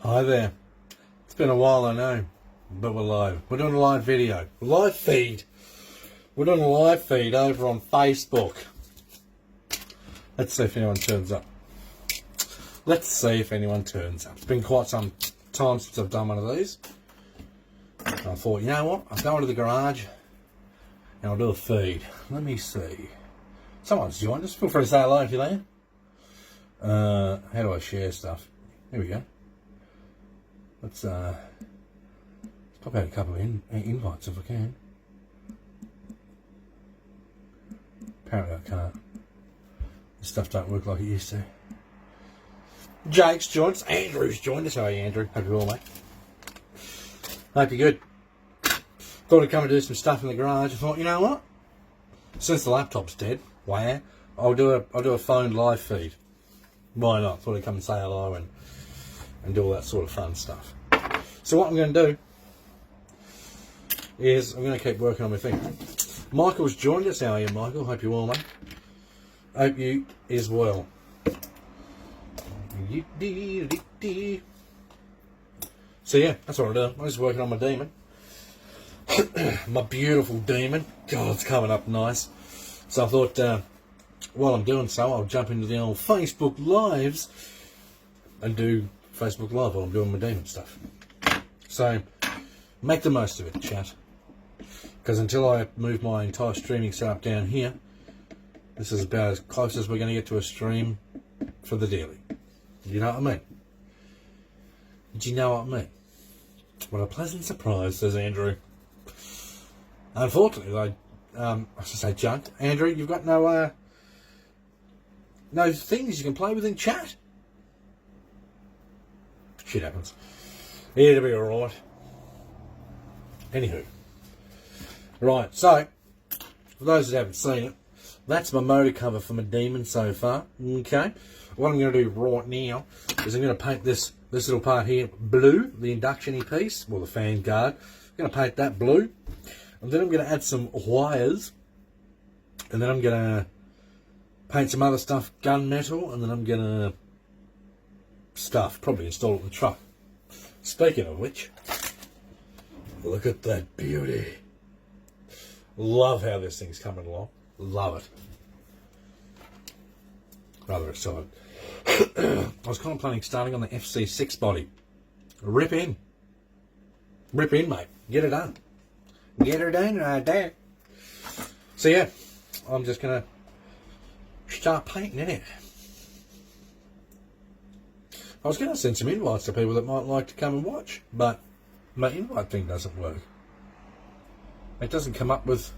Hi there. It's been a while, I know, but we're live. We're doing a live video. Live feed. We're doing a live feed over on Facebook. Let's see if anyone turns up. Let's see if anyone turns up. It's been quite some time since I've done one of these. I thought, you know what? I'll go into the garage and I'll do a feed. Let me see. Someone's joined us. Feel free to say hello if you're there. How do I share stuff? Here we go. Let's pop out a couple of invites if I can. Apparently I can't. This stuff don't work like it used to. Jake's joined us. Andrew's joined us. How are you, Andrew? Hope you're well, mate. Hope you're good. Thought I'd come and do some stuff in the garage. I thought, you know what? Since the laptop's dead, wow, I'll do a phone live feed. Why not? Thought I'd come and say hello and do all that sort of fun stuff. So what I'm going to do is I'm going to keep working on my thing. Michael's joined us. How are you, Michael? Hope you're well, mate. Hope you is well. So yeah, that's what I'm doing. I'm just working on my demon. My beautiful demon. God, it's coming up nice. So I thought while I'm doing so, I'll jump into the old Facebook Lives and do Facebook Live while I'm doing my demon stuff. So make the most of it, chat. Because until I move my entire streaming setup down here, this is about as close as we're going to get to a stream for the daily. You know what I mean? Do you know what I mean? What a pleasant surprise, says Andrew. Unfortunately, I should say junk. Andrew, you've got no things you can play with in chat. Shit happens. It'll be alright. Anywho. Right, so, for those that haven't seen it, that's my motor cover for my demon so far. Okay. What I'm going to do right now is I'm going to paint this little part here blue, the induction-y piece, well, the fan guard. I'm going to paint that blue. And then I'm going to add some wires. And then I'm going to paint some other stuff, gunmetal, and then I'm going to probably install it in the truck. Speaking of which, look at that beauty. Love how this thing's coming along. Love it. Rather excited. I was contemplating starting on the FC6 body. Rip in. Rip in, mate. Get it done. Get her done right there. So yeah, I'm just going to start painting in it. I was going to send some invites to people that might like to come and watch, but my invite thing doesn't work. It doesn't come up with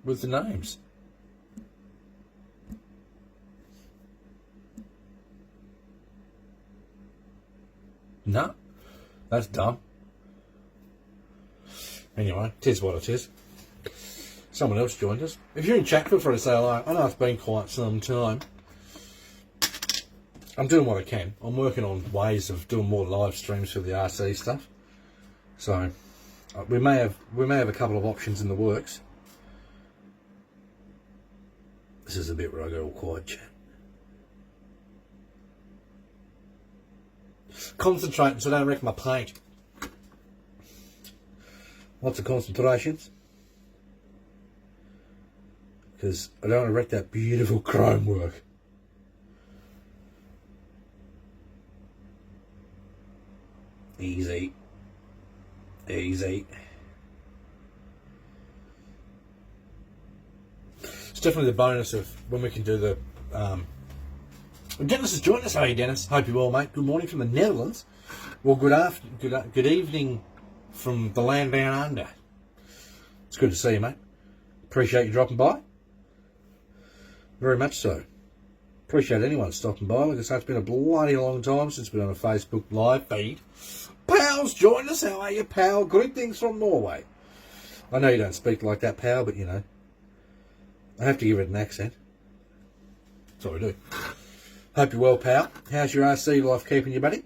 the names. No, that's dumb. Anyway, tis what it is. Someone else joined us. If you're in chat, feel free to say hello. I know it's been quite some time. I'm doing what I can. I'm working on ways of doing more live streams for the RC stuff. So we may have a couple of options in the works. This is a bit where I go all quiet, chat. Concentrating so I don't wreck my paint. Lots of concentrations. Because I don't want to wreck that beautiful chrome work. Easy. Easy. It's definitely the bonus of when we can do the... Dennis has joined us. How are you, Dennis? Hope you're well, mate. Good morning from the Netherlands. Well, good evening from the land down under. It's good to see you, mate. Appreciate you dropping by. Very much so. Appreciate anyone stopping by. Like I say, it's been a bloody long time since we've been on a Facebook live feed. Pal's joined us. How are you, pal? Greetings from Norway. I know you don't speak like that, pal, but you know, I have to give it an accent. That's what we do. Hope you're well, pal. How's your RC life keeping you, buddy?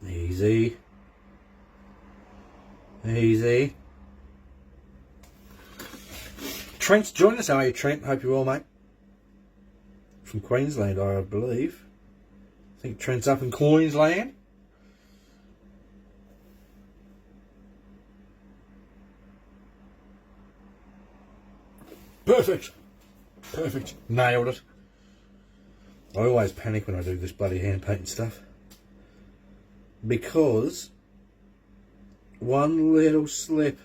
Easy. Easy. Trent's joined us. How are you, Trent? Hope you're well, mate. from Queensland, I believe. I think Trent's up in Queensland. Perfect. Perfect. Nailed it. I always panic when I do this bloody hand painting stuff. Because one little slip,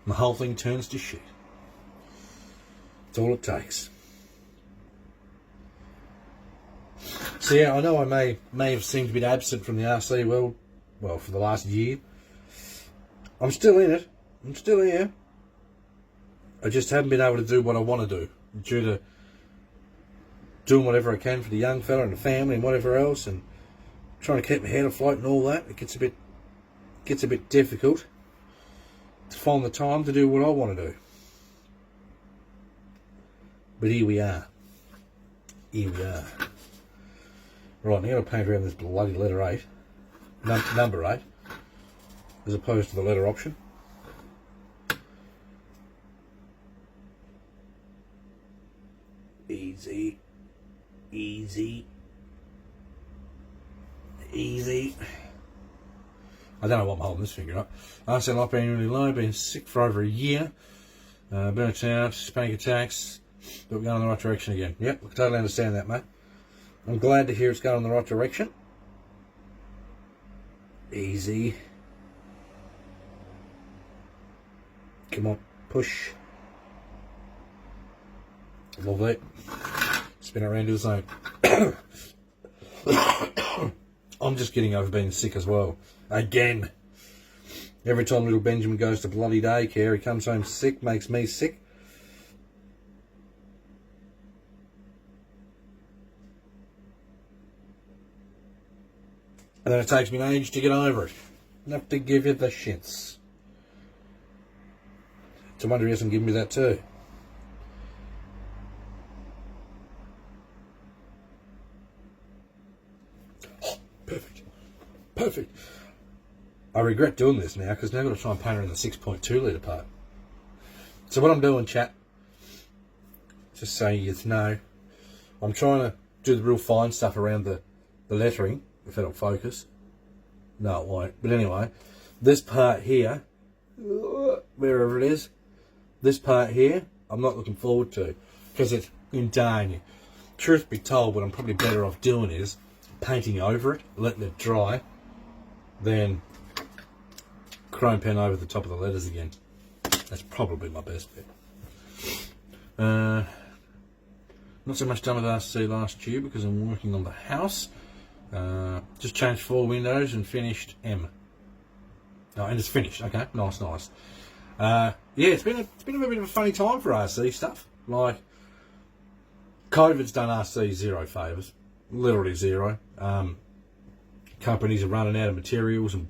the whole thing turns to shit. That's all it takes. So yeah, I know I may have seemed a bit absent from the RC world, well, for the last year. I'm still in it. I'm still here. I just haven't been able to do what I want to do due to doing whatever I can for the young fella and the family and whatever else, and trying to keep my head afloat and all that. It gets a bit difficult to find the time to do what I want to do. But here we are. Here we are. Right, now I'm going to paint around this bloody letter 8, number 8, as opposed to the letter option. Easy, easy, easy. I don't know what I'm holding this finger up. I said I've been really low, been sick for over a year, burnt out, panic attacks, but we're going in the right direction again. Yep, I totally understand that, mate. I'm glad to hear it's going in the right direction. Easy. Come on, push. Lovely. Spin it around to the zone. I'm just getting over being sick as well. Again. Every time little Benjamin goes to bloody daycare, he comes home sick, makes me sick. And then it takes me an age to get over it. Enough to give you the shits. It's a wonder he hasn't given me that too. Oh, perfect. Perfect. I regret doing this now because now I've got to try and paint her in the 6.2 litre part. So what I'm doing, chat, just so you know, I'm trying to do the real fine stuff around the lettering, if it'll focus. No, it won't. But anyway, this part here, wherever it is, this part here, I'm not looking forward to because it's in danger. Truth be told, what I'm probably better off doing is painting over it, letting it dry, then chrome pen over the top of the letters again. That's probably my best bet. Not so much done with RC last year because I'm working on the house. Just changed 4 windows and finished M. Oh, and it's finished. Okay, nice. Yeah, it's been a bit of a funny time for RC stuff. Like, COVID's done RC zero favours, literally zero. Companies are running out of materials and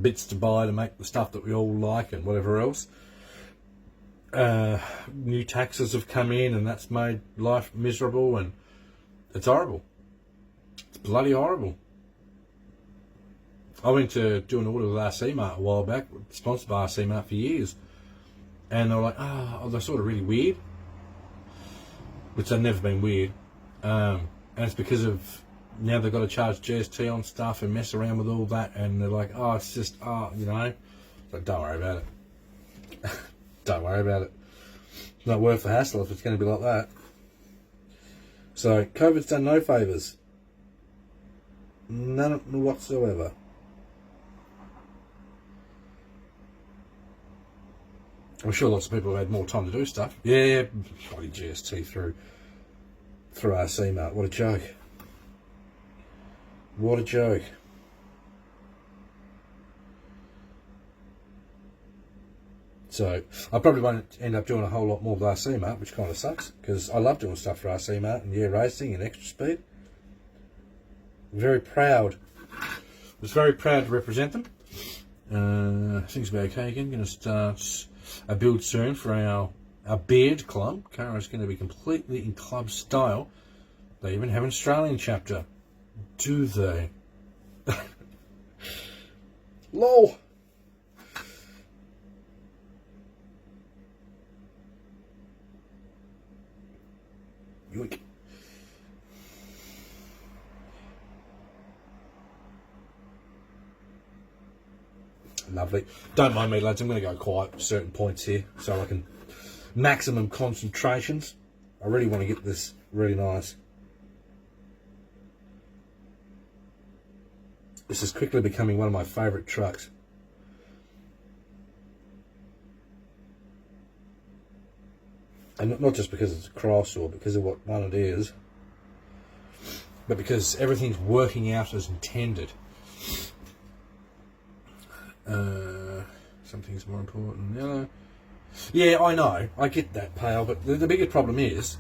bits to buy to make the stuff that we all like and whatever else. New taxes have come in and that's made life miserable, and it's horrible. It's bloody horrible. I went to do an order with RC Mart a while back, sponsored by RC Mart for years, and they were like, oh, they're sort of really weird, which they've never been weird, and it's because of now they've got to charge GST on stuff and mess around with all that, and they're like, oh, it's just, you know, like, don't worry about it. Don't worry about it. It's not worth the hassle if it's going to be like that. So, COVID's done no favours. None whatsoever. I'm sure lots of people have had more time to do stuff. Yeah, bloody GST through RC Mart. What a joke. What a joke. So, I probably won't end up doing a whole lot more with RC Mart, which kind of sucks, because I love doing stuff for RC Mart and yeah, racing and extra speed. Very proud. Was very proud to represent them. Things will be okay again. Going to start a build soon for our beard club. Cara's going to be completely in club style. They even have an Australian chapter. Do they? LOL. Yoink. Lovely. Don't mind me, lads. I'm going to go quiet at certain points here so I can maximum concentrations. I really want to get this really nice. This is quickly becoming one of my favourite trucks. And not just because it's a cross or because of what one it is, but because everything's working out as intended. Something's more important. Yellow. Yeah, I know. I get that, Pale. But the biggest problem is,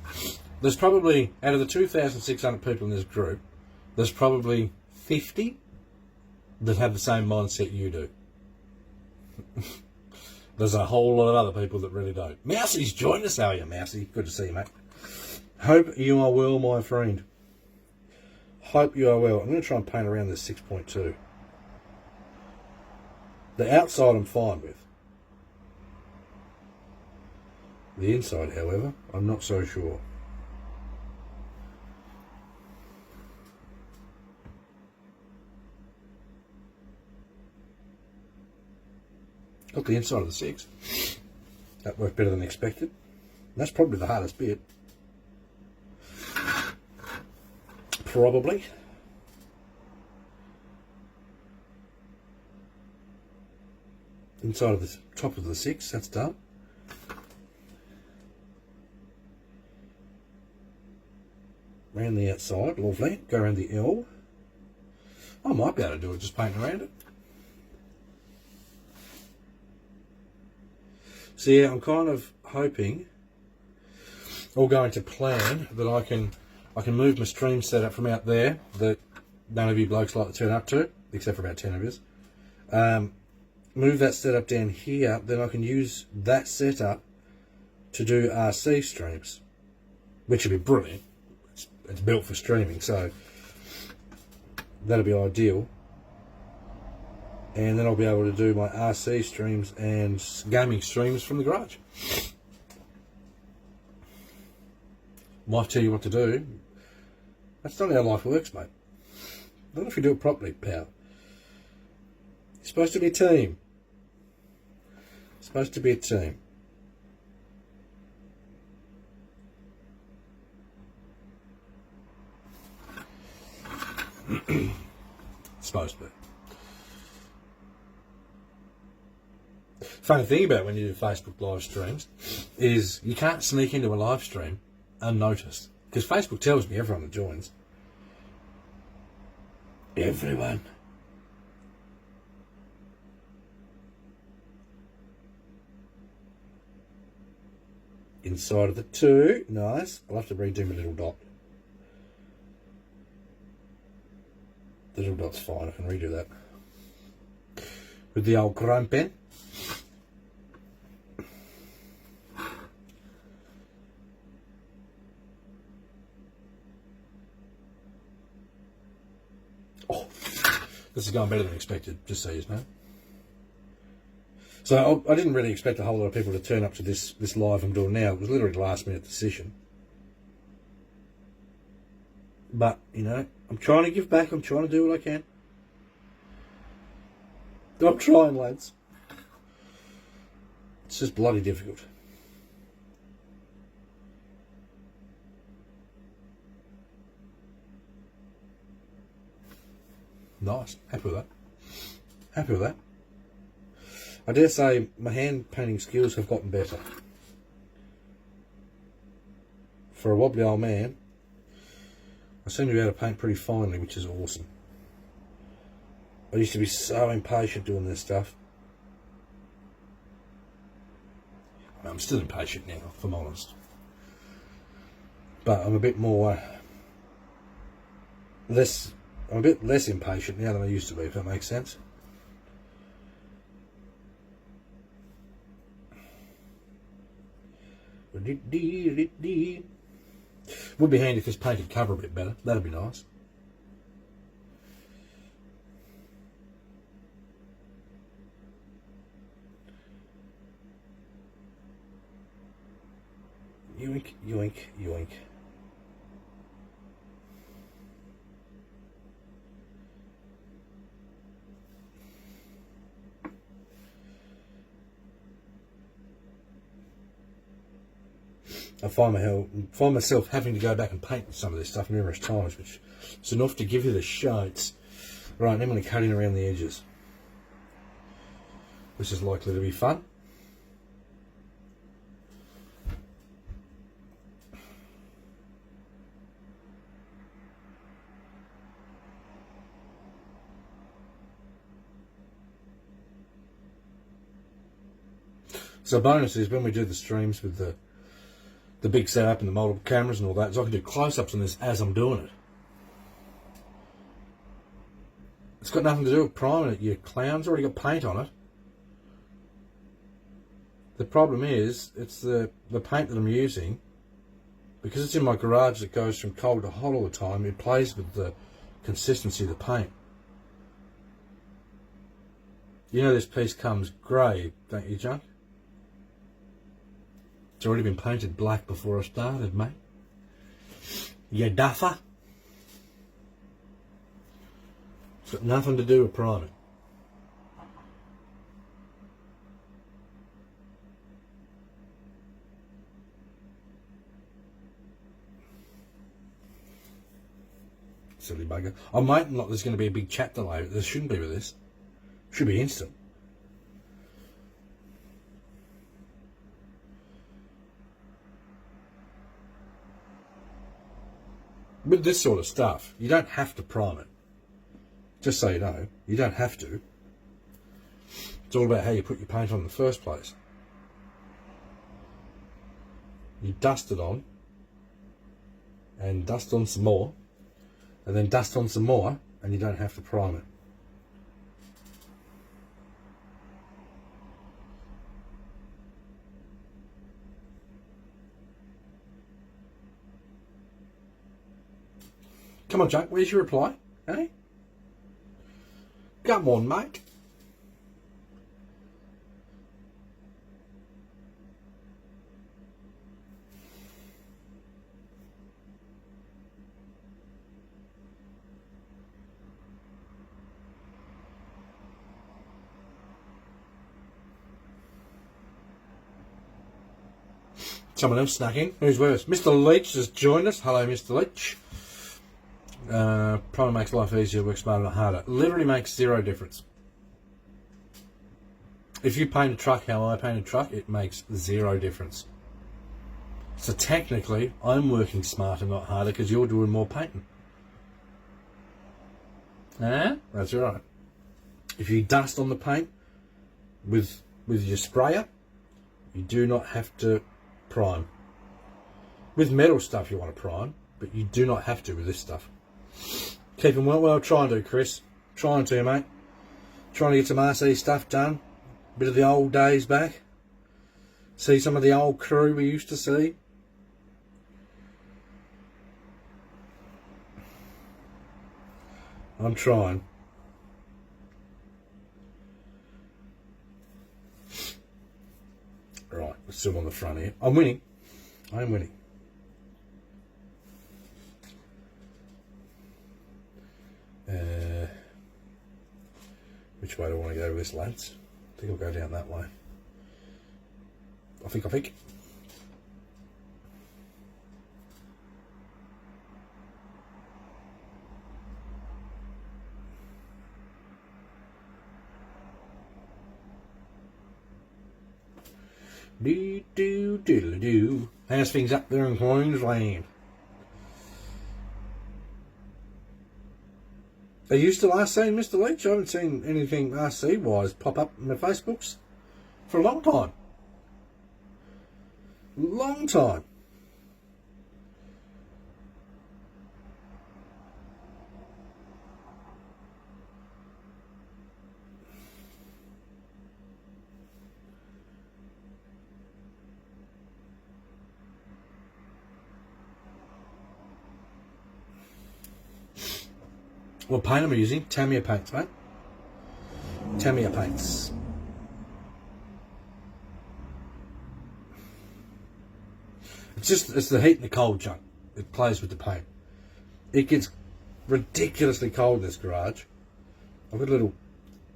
there's probably, out of the 2,600 people in this group, there's probably 50 that have the same mindset you do. There's a whole lot of other people that really don't. Mousie's joined us. How are you, Mousy? Good to see you, mate. Hope you are well, my friend. Hope you are well. I'm going to try and paint around this 6.2. The outside I'm fine with. The inside, however, I'm not so sure. Got the inside of the 6. That worked better than expected. That's probably the hardest bit. Probably. Inside of the top of the 6, that's done. Around the outside, lovely. Go around the L. I might be able to do it just painting around it. So yeah, I'm kind of hoping, or going to plan, that I can move my stream setup from out there that none of you blokes like to turn up to, except for about 10 of us. Move that setup down here, then I can use that setup to do RC streams, which would be brilliant. It's built for streaming, so that'll be ideal. And then I'll be able to do my RC streams and gaming streams from the garage. Might tell you what to do. That's not how life works, mate. Not if you do it properly, pal. You're supposed to be a team. Supposed to be a team. Supposed to be. Funny thing about when you do Facebook live streams is you can't sneak into a live stream unnoticed, because Facebook tells me everyone that joins. Everyone. Inside of the 2, nice. I'll have to redo my little dot. The little dot's fine, I can redo that. With the old chrome pen. Oh, this is going better than expected, just so you know. So I didn't really expect a whole lot of people to turn up to this live I'm doing now. It was literally a last minute decision. But, you know, I'm trying to give back. I'm trying to do what I can. I'm trying, lads. It's just bloody difficult. Nice. Happy with that. Happy with that. I dare say my hand painting skills have gotten better. For a wobbly old man, I seem to be able to paint pretty finely, which is awesome. I used to be so impatient doing this stuff. I'm still impatient now, if I'm honest. But I'm a bit more... I'm a bit less impatient now than I used to be, if that makes sense. Would be handy if this paint could cover a bit better. That'd be nice. Yoink, yoink, yoink. I find myself having to go back and paint some of this stuff numerous times, which is enough to give you the shots. Right, now I'm going to cut in around the edges, which is likely to be fun. So bonus is when we do the streams with the big setup and the multiple cameras and all that, so I can do close-ups on this as I'm doing it. It's got nothing to do with priming it, you clowns. Already got paint on it. The problem is, it's the paint that I'm using, because it's in my garage that goes from cold to hot all the time, it plays with the consistency of the paint. You know this piece comes grey, don't you, Junk? It's already been painted black before I started, mate. You duffer. It's got nothing to do with priming. Silly bugger. I'm waiting like there's going to be a big chat delay. There shouldn't be with this. Should be instant. With this sort of stuff, you don't have to prime it. Just so you know, you don't have to. It's all about how you put your paint on in the first place. You dust it on, and dust on some more, and then dust on some more, and you don't have to prime it. Come on, Junk, where's your reply? Hey? Come on, mate. Someone else snuck in. Who's with us? Mr. Leach has joined us. Hello, Mr. Leach. Primer makes life easier, work smarter, not harder. Literally makes zero difference. If you paint a truck how I paint a truck, it makes zero difference. So technically, I'm working smarter, not harder, because you're doing more painting. That's right. If you dust on the paint with your sprayer, you do not have to prime. With metal stuff you want to prime, but you do not have to with this stuff. Keep 'em well, trying to, Chris. Trying to, mate. Trying to get some RC stuff done. Bit of the old days back. See some of the old crew we used to see. I'm trying. Right, let's zoom on the front here. I'm winning. I am winning. Which way do I want to go with this, lads? I think I'll go down that way. I think. Do. How's things up there in Queensland? Are you still RCing, Mr. Leach? I haven't seen anything RC-wise pop up in the Facebooks for a long time. Long time. What paint am I using? Tamiya paints, mate. Tamiya paints. It's the heat and the cold, Junk. It plays with the paint. It gets ridiculously cold in this garage. I've got a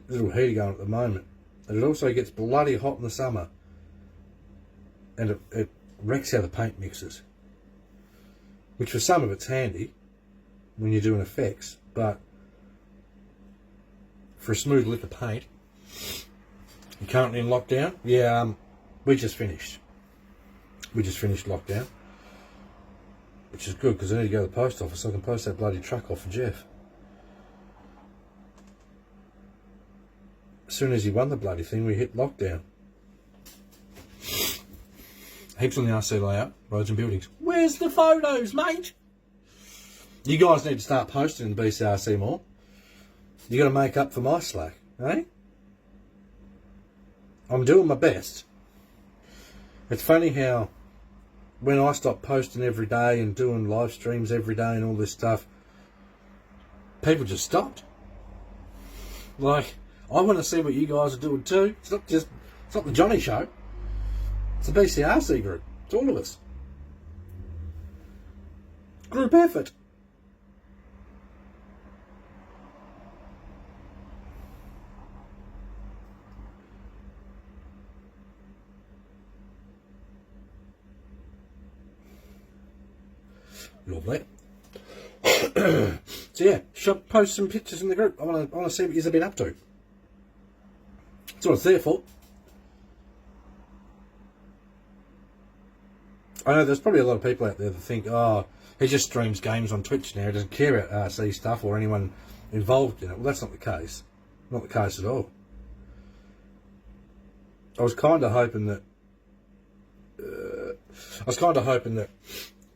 little heater going at the moment. And it also gets bloody hot in the summer. And wrecks how the paint mixes. Which for some of it's handy when you're doing effects, but for a smooth lick of paint, you're currently in lockdown. Yeah, we just finished. We just finished lockdown, which is good because I need to go to the post office so I can post that bloody truck off for Jeff. As soon as he won the bloody thing, we hit lockdown. Heaps on the RC layout, roads and buildings. Where's the photos, mate? You guys need to start posting in BCRC more. You got to make up for my slack, eh? I'm doing my best. It's funny how when I stopped posting every day and doing live streams every day and all this stuff, people just stopped. Like, I want to see what you guys are doing too. It's not the Johnny show. It's a BCRC group. It's all of us. Group effort. Lovely. So yeah, post some pictures in the group. I want to see what you've been up to. That's what it's there for. I know there's probably a lot of people out there that think, oh, he just streams games on Twitch now. He doesn't care about RC stuff or anyone involved in it. Well, that's not the case. Not the case at all. I was kind of hoping that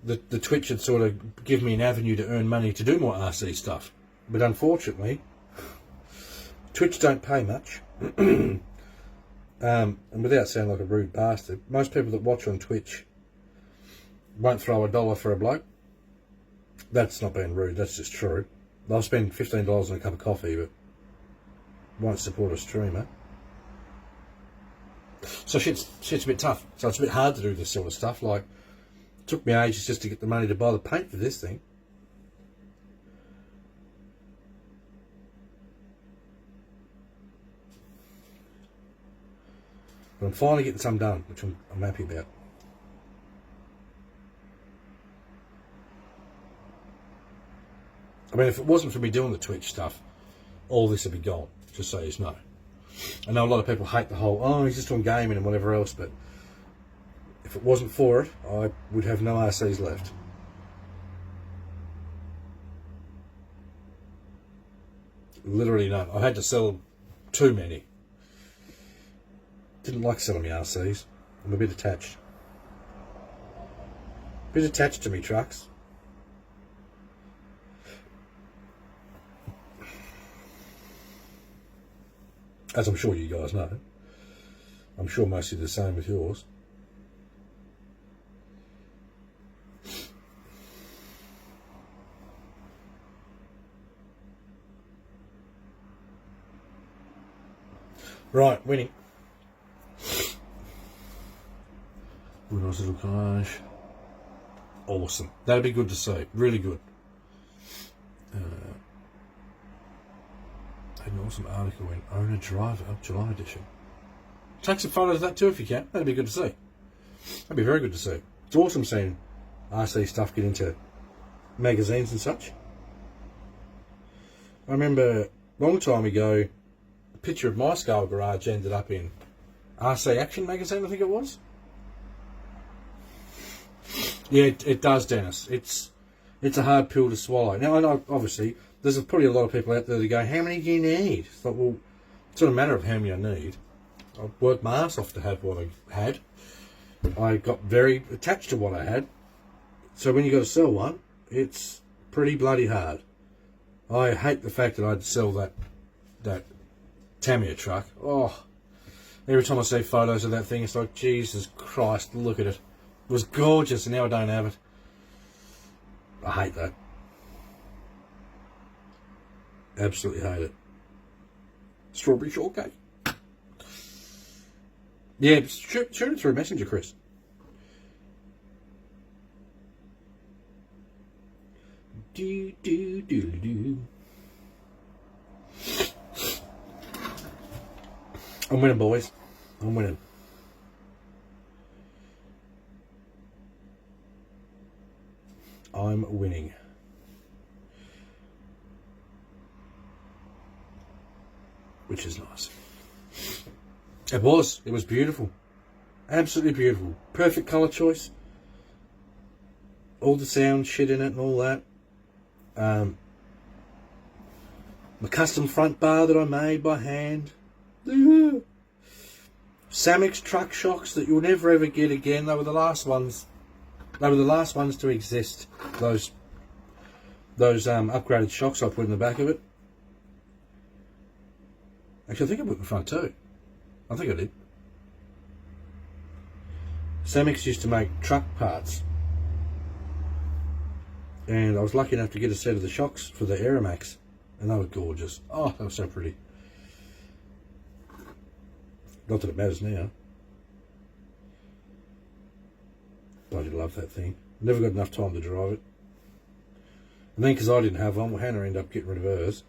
the Twitch would sort of give me an avenue to earn money to do more RC stuff. But unfortunately, Twitch don't pay much. And without sounding like a rude bastard, most people that watch on Twitch won't throw $1 for a bloke. That's not being rude, that's just true. They'll spend $15 on a cup of coffee, but won't support a streamer. So shit's a bit tough. So it's a bit hard to do this sort of stuff. Like, it took me ages just to get the money to buy the paint for this thing. But I'm finally getting some done, which I'm happy about. I mean, if it wasn't for me doing the Twitch stuff, all this would be gone, just so you know. I know a lot of people hate the whole, oh, he's just on gaming and whatever else, but if it wasn't for it, I would have no RCs left. Literally none. I had to sell too many. Didn't like selling my RCs. I'm a bit attached. A bit attached to me trucks. As I'm sure you guys know. I'm sure most of you are the same with yours. Right, winning. Nice little collage. Awesome. That'd be good to see. Really good. An awesome article in Owner Driver, July edition. Take some photos of that too if you can. That'd be good to see. That'd be very good to see. It's awesome seeing RC stuff get into magazines and such. I remember a long time ago, a picture of my scale garage ended up in RC Action magazine, I think it was. Yeah, it does, Dennis. It's a hard pill to swallow. Now, I know, obviously, there's probably a lot of people out there that go, how many do you need? It's like, well, it's not a matter of how many I need. I worked my ass off to have what I had. I got very attached to what I had. So when you got to sell one, it's pretty bloody hard. I hate the fact that I had to sell that Tamiya truck. Oh, every time I see photos of that thing, it's like, Jesus Christ, look at it. It was gorgeous, and now I don't have it. I hate that. Absolutely hate it. Strawberry shortcake. Yeah, shoot it through Messenger, Chris. Do. I'm winning, boys. I'm winning. I'm winning. Which is nice. It was beautiful. Absolutely beautiful. Perfect colour choice. All the sound shit in it and all that. My custom front bar that I made by hand. Samix truck shocks that you'll never ever get again. They were the last ones. They were the last ones to exist. Those upgraded shocks I put in the back of it. Actually, I think I put in the front too. I think I did. Samix used to make truck parts. And I was lucky enough to get a set of the shocks for the Aeromax. And they were gorgeous. Oh, they were so pretty. Not that it matters now. Bloody love that thing. Never got enough time to drive it. And then because I didn't have one, well, Hannah ended up getting rid of hers.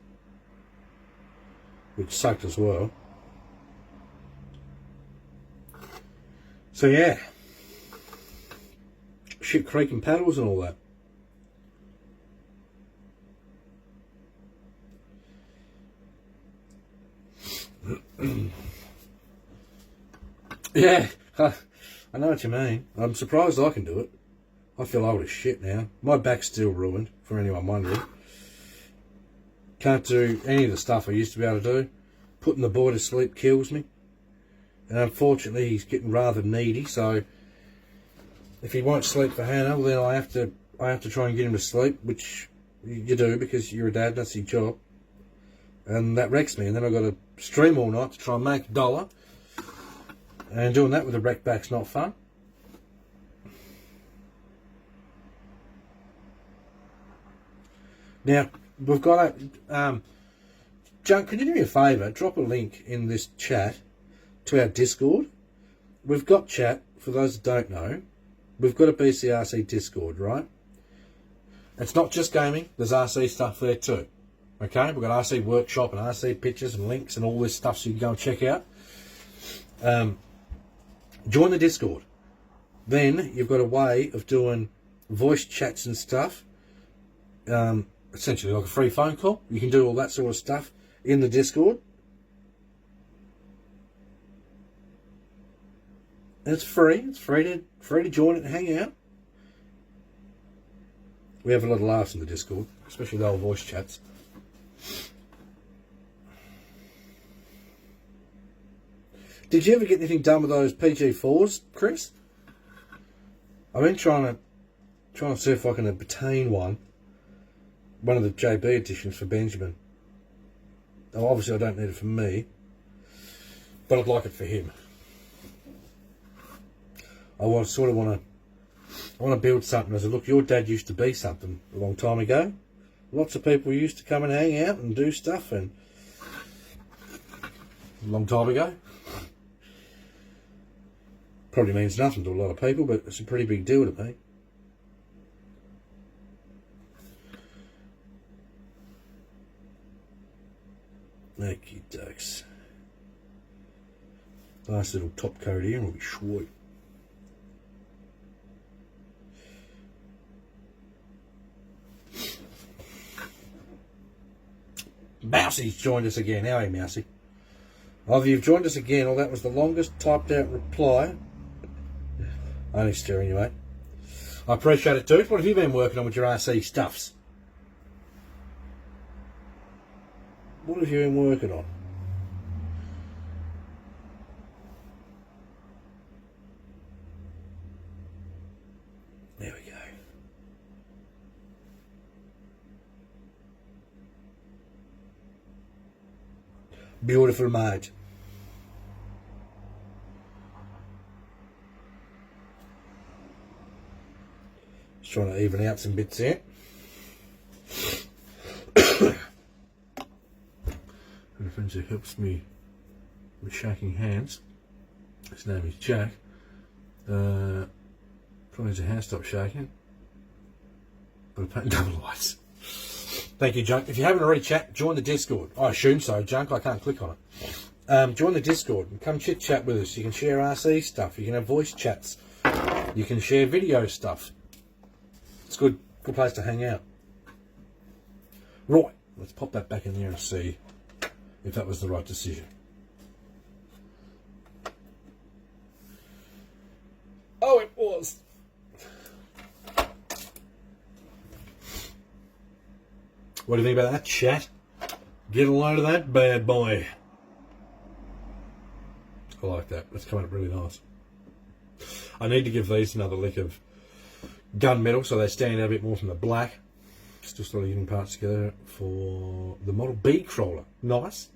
Which sucked as well. So yeah. Shit creek and paddles and all that. Yeah, I know what you mean. I'm surprised I can do it. I feel old as shit now. My back's still ruined, for anyone wondering. Can't do any of the stuff I used to be able to do. Putting the boy to sleep kills me. And unfortunately he's getting rather needy, so if he won't sleep for Hannah, well then I have to try and get him to sleep, which you do because you're a dad, that's your job. And that wrecks me, and then I've got to stream all night to try and make $1. And doing that with a wrecked back's not fun. Now, we've got a... Junk, could you do me a favour? Drop a link in this chat to our Discord. We've got chat, for those that don't know. We've got a BCRC Discord, right? It's not just gaming. There's RC stuff there too. Okay? We've got RC Workshop and RC pictures and links and all this stuff so you can go and check out. Join the Discord. Then you've got a way of doing voice chats and stuff. Essentially like a free phone call. You can do all that sort of stuff in the Discord. And it's free. It's free to join it and hang out. We have a lot of laughs in the Discord, especially the old voice chats. Did you ever get anything done with those PG4s, Chris? I've been trying to see if I can obtain one of the JB editions for Benjamin. Now, obviously I don't need it for me, but I'd like it for him. I want to build something. I said, look, your dad used to be something a long time ago. Lots of people used to come and hang out and do stuff, and a long time ago. Probably means nothing to a lot of people, but it's a pretty big deal to me. Okie dokes. Nice little top coat here and we'll be sweet. Mousie's joined us again. How are you, Mousy? Oh, you've joined us again. Oh, that was the longest typed out reply. Only steering you, mate. I appreciate it, dude. What have you been working on with your RC stuffs? What have you been working on? There we go. Beautiful, mate. Just trying to even out some bits here. And a friend who helps me with shaking hands. His name is Jack. Probably his hand stopped shaking. But I'm painting double lights. Thank you, Junk. If you haven't already join the Discord. I assume so, Junk. I can't click on it. Join the Discord and come chit chat with us. You can share RC stuff. You can have voice chats. You can share video stuff. It's good Good place to hang out. Right, let's pop that back in there and see if that was the right decision. Oh, it was. What do you think about that, chat? Get a load of that bad boy. I like that. That's coming up really nice. I need to give these another lick of gunmetal so they stand out a bit more from the black. Still started getting parts together for the Model B crawler. Nice.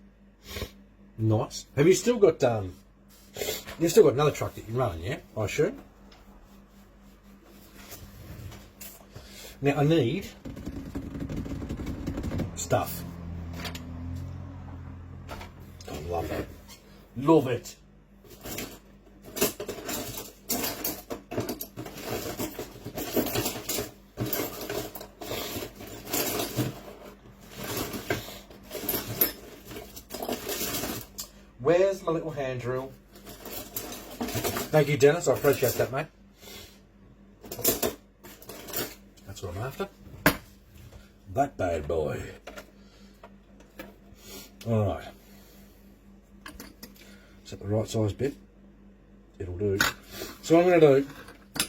Nice. Have you still got you've still got another truck that you're running, yeah? I assume. Now I need stuff. I love it. Love it. Where's my little hand drill? Thank you, Dennis. I appreciate that, mate. That's what I'm after. That bad boy. Alright. Is that the right size bit? It'll do. So what I'm going to do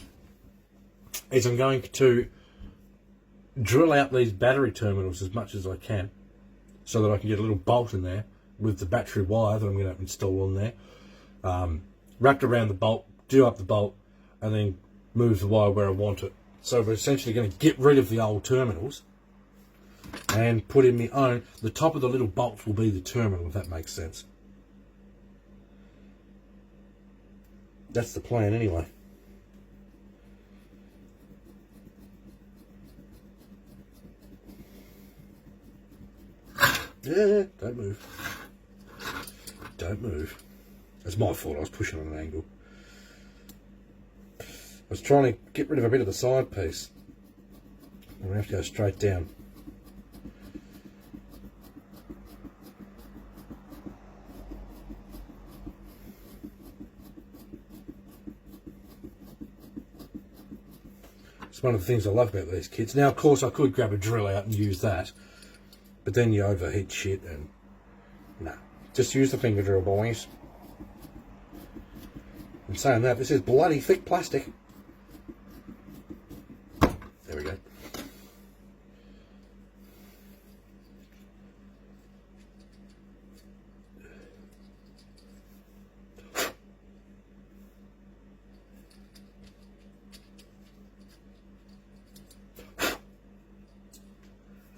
is I'm going to drill out these battery terminals as much as I can so that I can get a little bolt in there with the battery wire that I'm going to install on there, wrapped around the bolt, do up the bolt, and then move the wire where I want it. So we're essentially going to get rid of the old terminals and put in my own. The top of the little bolt will be the terminal, if that makes sense. That's the plan anyway. Yeah, don't move. Don't move. It's my fault, I was pushing on an angle. I was trying to get rid of a bit of the side piece. I'm going to have to go straight down. It's one of the things I love about these kits. Now, of course, I could grab a drill out and use that, but then you overheat shit and... Nah. Just use the finger drill, boys. I'm saying that, this is bloody thick plastic. There we go.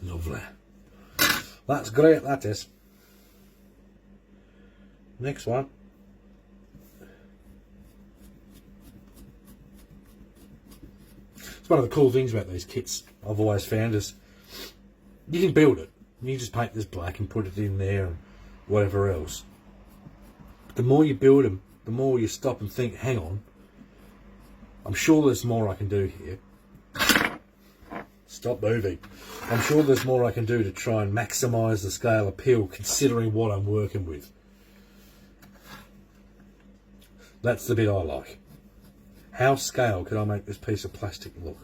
Lovely. That's great, that is. Next one. It's one of the cool things about these kits I've always found is you can build it. You just paint this black and put it in there and whatever else. But the more you build them, the more you stop and think, hang on, I'm sure there's more I can do here. Stop moving. I'm sure there's more I can do to try and maximise the scale appeal considering what I'm working with. That's the bit I like. How scale can I make this piece of plastic look?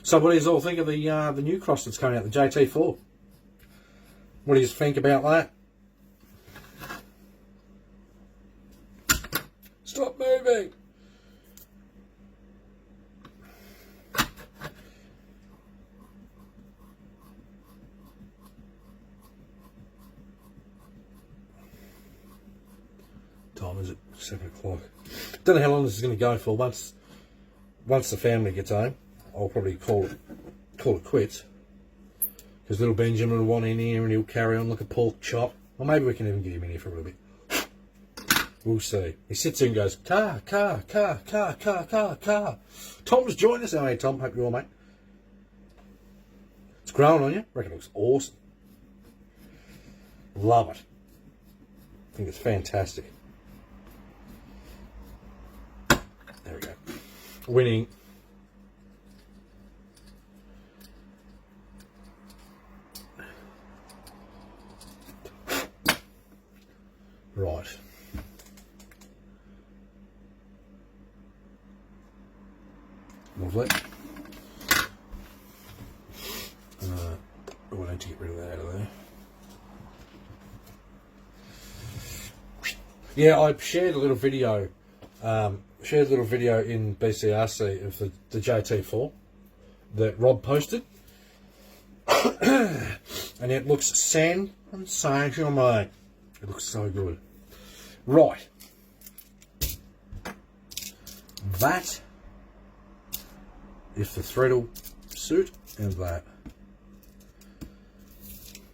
So what do you all think of the new cross that's coming out, the JT4? What do you think about that? Stop moving! Time is it? 7 o'clock. Don't know how long this is going to go for. Once the family gets home, I'll probably call it quits. Because little Benjamin will want in here and he'll carry on like a pork chop. Or maybe we can even get him in here for a little bit. We'll see. He sits in and goes, car, car, car, car, car, car, car. Tom's joined us. Hey Tom, hope you're all, mate. It's growing on you. I reckon it looks awesome. Love it. I think it's fantastic. There we go. Winning. Right. Lovely. I need to get rid of that out of there. Yeah, I shared a little video. In BCRC of the JT4 that Rob posted, and it looks sensational, mate. It looks so good. Right, that if the thread will suit, and that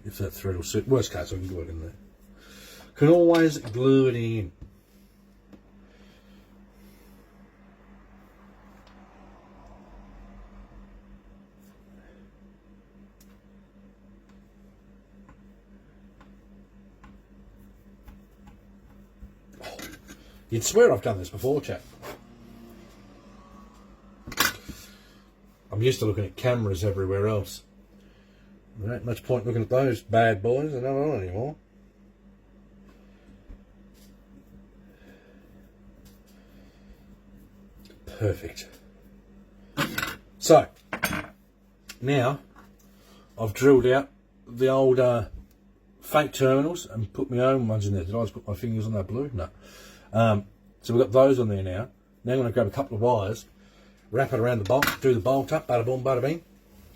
if that thread will suit. Worst case, I can glue it in there. Can always glue it in. You'd swear I've done this before, chap. I'm used to looking at cameras everywhere else. There ain't much point looking at those bad boys. They're not on anymore. Perfect. So, now I've drilled out the old fake terminals and put my own ones in there. Did I just put my fingers on that blue? No. So we've got those on there now. Now I'm going to grab a couple of wires, wrap it around the bolt, do the bolt up, bada boom, bada bing.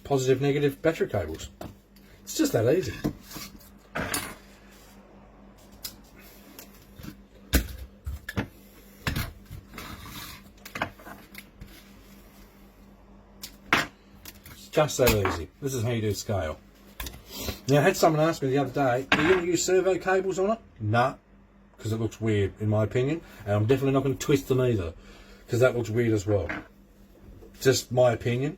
Positive, negative battery cables. It's just that easy. It's just that easy. This is how you do scale. Now, I had someone ask me the other day, are you going to use servo cables on it? Nah, because it looks weird, in my opinion. And I'm definitely not going to twist them either, because that looks weird as well. Just my opinion.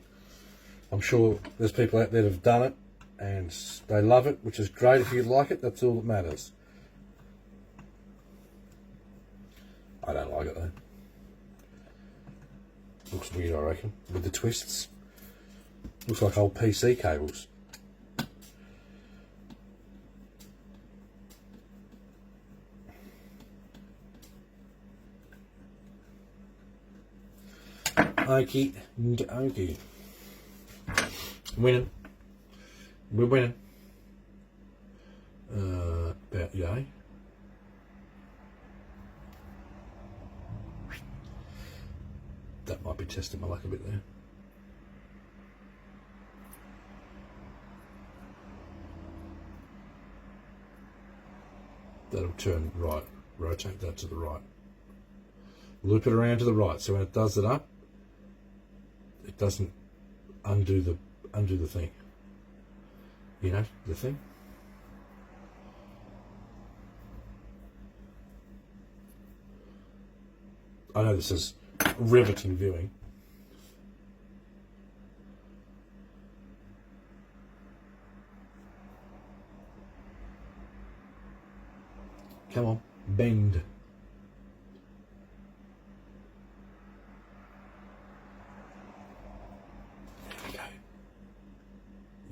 I'm sure there's people out there that have done it, and they love it, which is great. If you like it, that's all that matters. I don't like it, though. Looks weird, I reckon, with the twists. Looks like old PC cables. Okie dokie. Winning. We're winning. About yay. That might be testing my luck a bit there. That'll turn right. Rotate that to the right. Loop it around to the right, so when it does it up, it doesn't undo the thing. You know, the thing. I know this is riveting viewing. Come on, bend.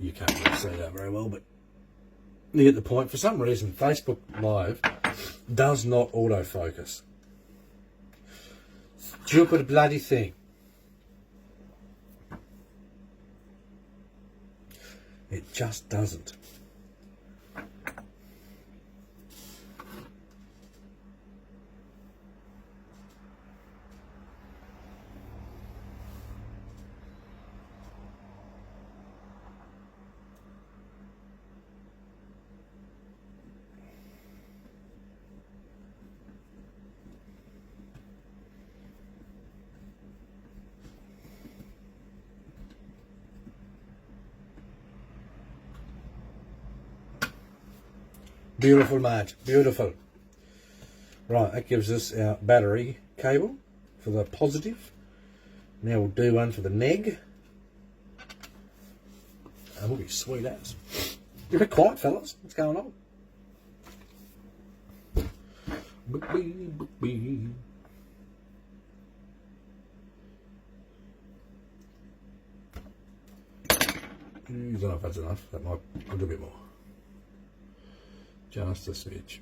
You can't really see that very well, but you get the point. For some reason, Facebook Live does not autofocus. Stupid bloody thing. It just doesn't. Beautiful, mate. Beautiful. Right, that gives us our battery cable for the positive. Now we'll do one for the neg. And we'll be sweet as. You're a bit quiet, fellas. What's going on? I don't know if that's enough. That might. I'll do a bit more. Just a smidge.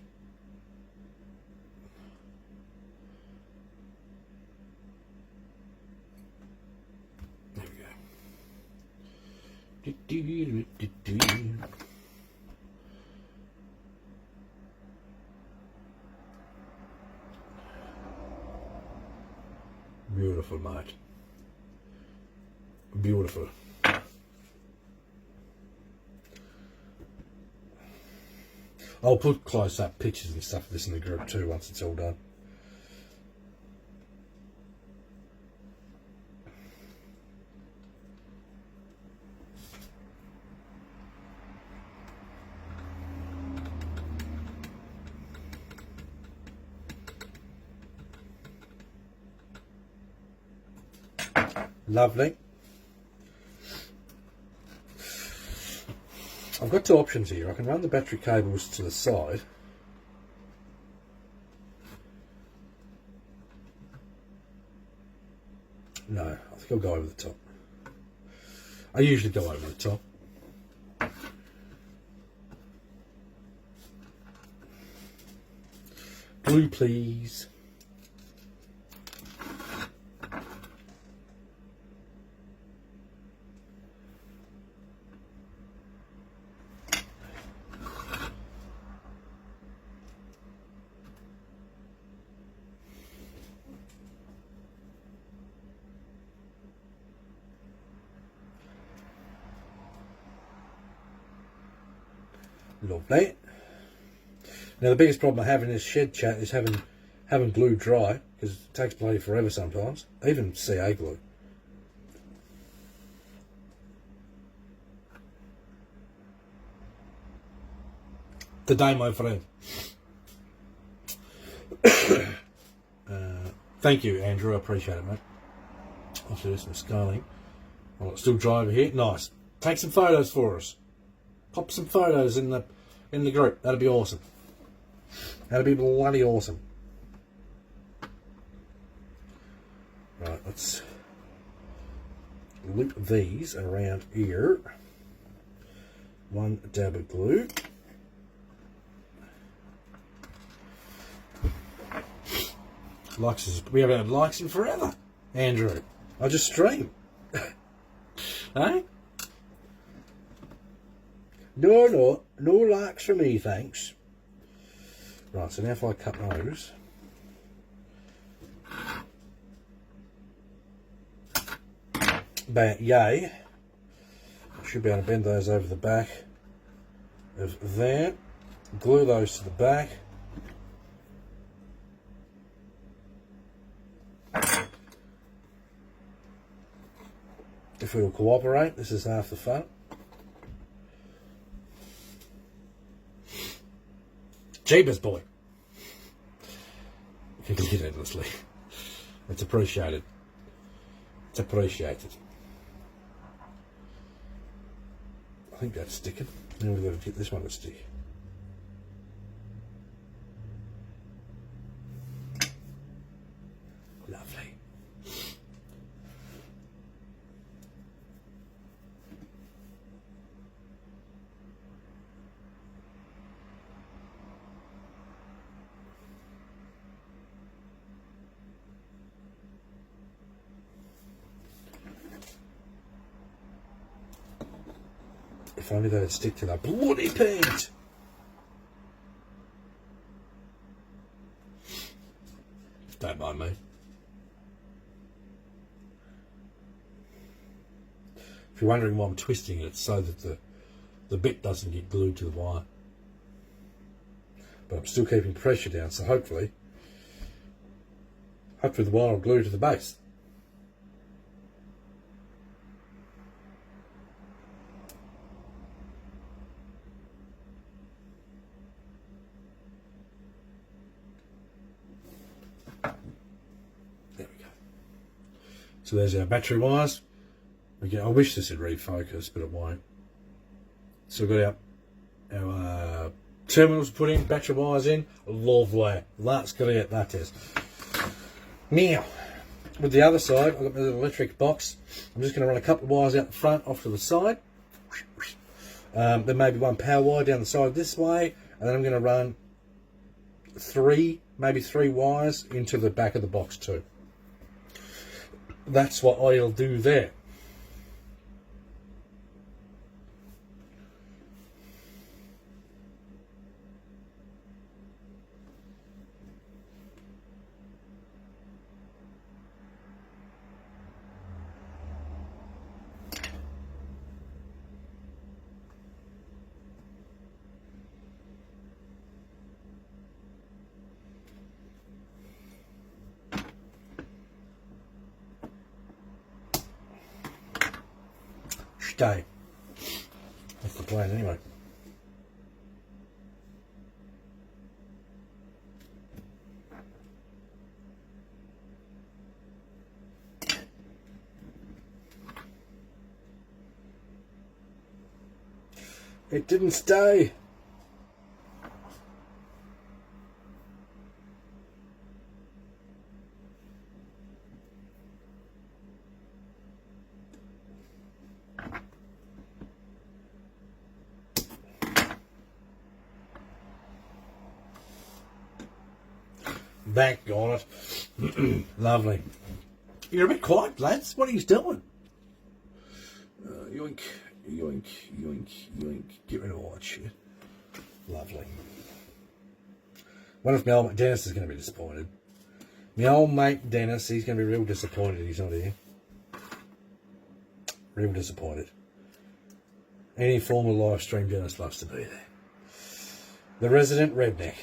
Beautiful, mate. Beautiful. I'll put close-up pictures and stuff of this in the group too once it's all done. Lovely. I've got two options here. I can run the battery cables to the side. No, I think I'll go over the top. I usually go over the top. Glue, please. Lovely. Now the biggest problem I have in this shed chat is having glue dry, because it takes bloody forever sometimes. Even CA glue. Today, my friend. Thank you, Andrew. I appreciate it, mate. I'll do some scaling. Oh, it's still dry over here. Nice. Take some photos for us. Pop some photos in the group. That'd be awesome. That'd be bloody awesome. Right, let's loop these around here. One dab of glue. Likes, we haven't had likes in forever, Andrew. I just stream. Hey? No likes for me, thanks. Right, so now if I cut those. Yay. I should be able to bend those over the back of there. Glue those to the back. If we will cooperate, this is half the fun. Jeebus, boy. You can get endlessly. It's appreciated. It's appreciated. I think that's sticking. Now we've got to get this one to stick. Lovely. If only they'd stick to that bloody paint. Don't mind me. If you're wondering why I'm twisting it, it's so that the bit doesn't get glued to the wire. But I'm still keeping pressure down, so hopefully the wire will glue to the base. So there's our battery wires. Again, I wish this had refocused, but it won't. So we've got our terminals put in, battery wires in. Lovely. That's great, that is. Now, with the other side, I've got my little electric box. I'm just going to run a couple of wires out the front, off to the side. Then maybe one power wire down the side this way. And then I'm going to run maybe three wires into the back of the box too. That's what I'll do there. Stay. That's the plan anyway. It didn't stay. Back on it. Lovely. You're a bit quiet, lads. What are you doing? Yoink, yoink, yoink, yoink. Get rid of all that shit. Lovely. What if my old mate Dennis is going to be disappointed? My old mate Dennis, he's going to be real disappointed he's not here. Real disappointed. Any form of live stream, Dennis loves to be there. The resident redneck.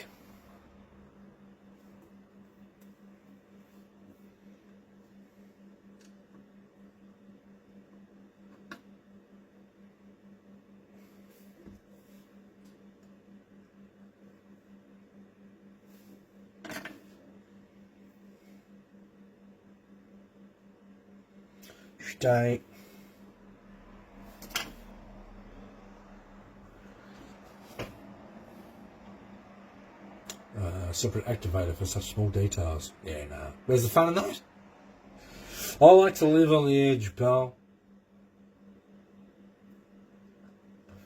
Stay. Separate activator for such small details. Yeah, no. Where's the fun in that? I like to live on the edge, pal.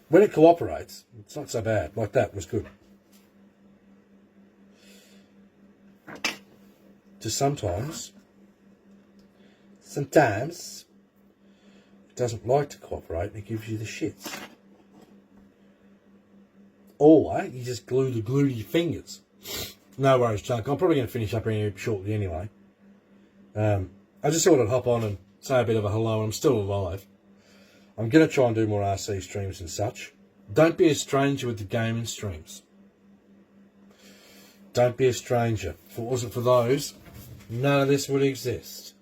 When it cooperates, it's not so bad. Like that was good. Just sometimes it doesn't like to cooperate and it gives you the shits. Or you just glue to your fingers. No worries, Chunk. I'm probably going to finish up here shortly anyway. I just thought I'd hop on and say a bit of a hello. I'm still alive. I'm going to try and do more RC streams and such. Don't be a stranger with the gaming streams. Don't be a stranger. If it wasn't for those, none of this would exist.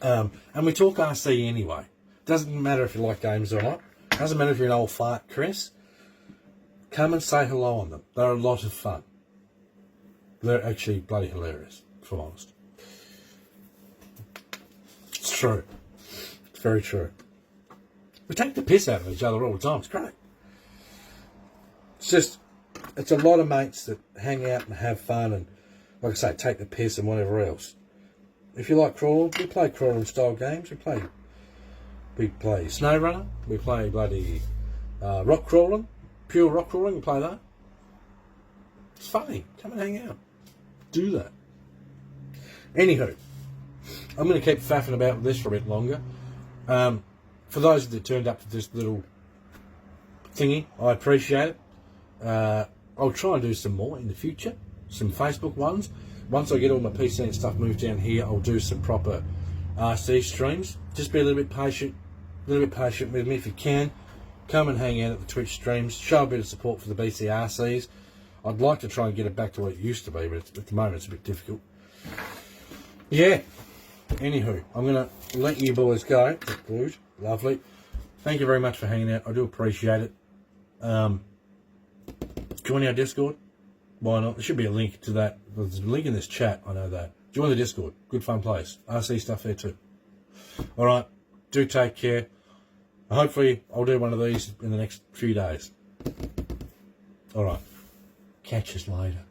And we talk RC anyway. Doesn't matter if you like games or not. Doesn't matter if you're an old fart, Chris. Come and say hello on them. They're a lot of fun. They're actually bloody hilarious, if I'm honest. It's true. It's very true. We take the piss out of each other all the time. It's great. It's a lot of mates that hang out and have fun and, like I say, take the piss and whatever else. If you like crawling, we play crawling style games. We play snow runner. We play bloody rock crawling, pure rock crawling. We play that. It's funny. Come and hang out. Do that. Anywho, I'm going to keep faffing about with this for a bit longer. For those that turned up for this little thingy, I appreciate it. I'll try and do some more in the future. Some Facebook ones. Once I get all my PC and stuff moved down here, I'll do some proper RC streams. Just be a little bit patient. A little bit patient with me if you can. Come and hang out at the Twitch streams. Show a bit of support for the BCRCs. I'd like to try and get it back to what it used to be, but at the moment it's a bit difficult. Yeah. Anywho, I'm going to let you boys go. Good. Lovely. Thank you very much for hanging out. I do appreciate it. Join our Discord. Why not? There should be a link to that. There's a link in this chat. I know that. Join the Discord. Good fun place. RC stuff there too. All right. Do take care. Hopefully I'll do one of these in the next few days. All right. Catch us later.